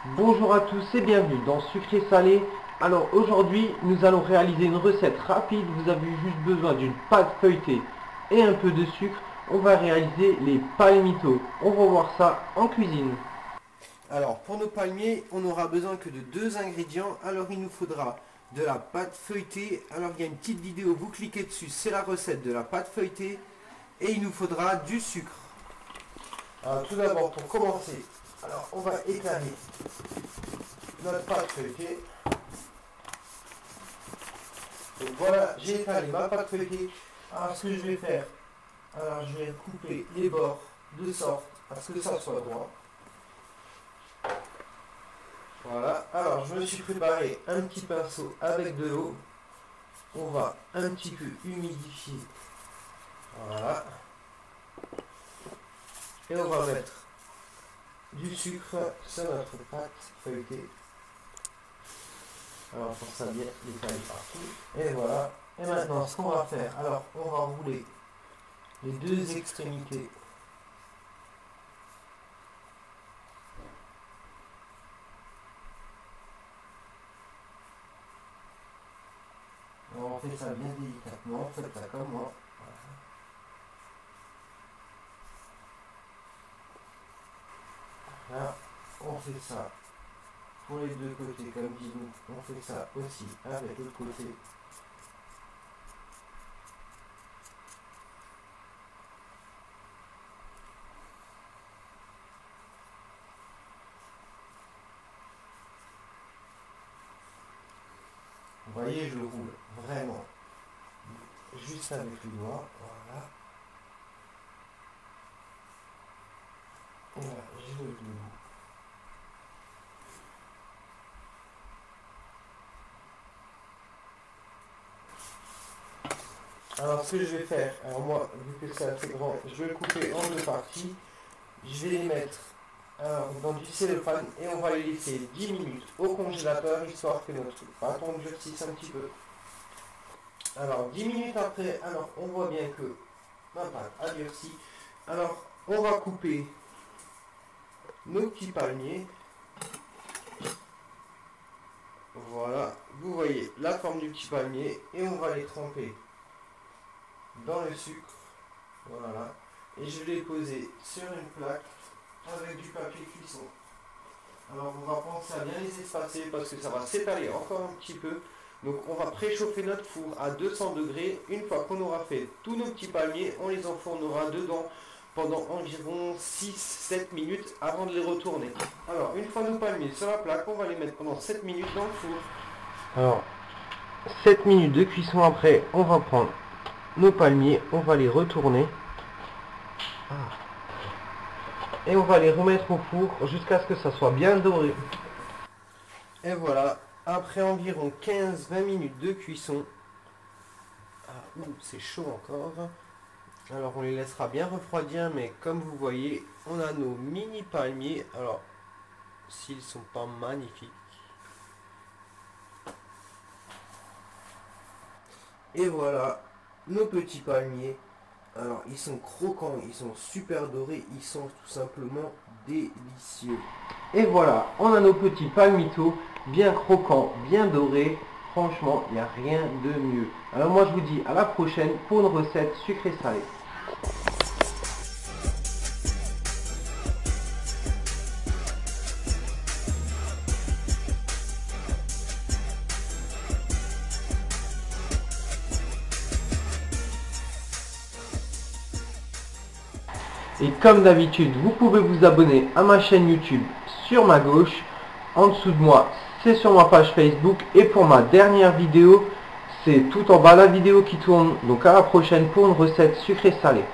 Bonjour à tous et bienvenue dans Sucré Salé. Alors aujourd'hui nous allons réaliser une recette rapide. Vous avez juste besoin d'une pâte feuilletée et un peu de sucre. On va réaliser les palmitos. On va voir ça en cuisine. Alors pour nos palmiers on n'aura besoin que de deux ingrédients. Alors il nous faudra de la pâte feuilletée. Alors il y a une petite vidéo, vous cliquez dessus, c'est la recette de la pâte feuilletée. Et il nous faudra du sucre. Alors tout d'abord pour commencer, alors on va étaler notre pâte feuilletée. Donc voilà, j'ai étalé ma pâte feuilletée. Alors ce que je vais faire, alors je vais couper les bords de sorte à ce que ça soit droit. Voilà, alors je me suis préparé un petit pinceau avec de l'eau. On va un petit peu humidifier. Voilà. Et on va mettre du sucre sur notre pâte feuilletée. Alors pour ça bien l'étaler partout. Et voilà. Et maintenant ce qu'on va faire, alors on va rouler les deux extrémités. Alors on fait ça bien délicatement, faites ça comme moi. Voilà. Là, on fait ça pour les deux côtés, comme dit nous, on fait ça aussi avec l'autre côté. Vous voyez, je le roule vraiment juste avec les doigts, voilà. Voilà, je le roule. Alors ce que je vais faire, alors moi, vu que c'est assez grand, je vais le couper en deux parties. Je vais les mettre dans du cellophane et on va les laisser 10 minutes au congélateur, histoire que notre pâton durcisse un petit peu. Alors 10 minutes après, alors on voit bien que ma pâte a durci. Alors on va couper nos petits palmiers. Voilà, vous voyez la forme du petit palmier et on va les tremper dans le sucre. Voilà, et je vais les poser sur une plaque avec du papier cuisson. Alors on va penser à bien les espacer parce que ça va s'étaler encore un petit peu. Donc on va préchauffer notre four à 200 degrés. Une fois qu'on aura fait tous nos petits palmiers, on les enfournera dedans pendant environ 6-7 minutes avant de les retourner. Alors une fois nos palmiers sur la plaque, on va les mettre pendant 7 minutes dans le four. Alors 7 minutes de cuisson après, on va prendre nos palmiers, on va les retourner. Et on va les remettre au four jusqu'à ce que ça soit bien doré. Et voilà, après environ 15-20 minutes de cuisson, c'est chaud encore. Alors on les laissera bien refroidir, mais comme vous voyez, on a nos mini palmiers. Alors, s'ils sont pas magnifiques. Et voilà, nos petits palmiers. Alors ils sont croquants, ils sont super dorés, ils sont tout simplement délicieux. Et voilà, on a nos petits palmitos, bien croquants, bien dorés. Franchement, il n'y a rien de mieux. Alors moi je vous dis à la prochaine pour une recette sucrée salée. Et comme d'habitude, vous pouvez vous abonner à ma chaîne YouTube sur ma gauche. En dessous de moi, c'est sur ma page Facebook. Et pour ma dernière vidéo, c'est tout en bas la vidéo qui tourne. Donc à la prochaine pour une recette sucrée salée.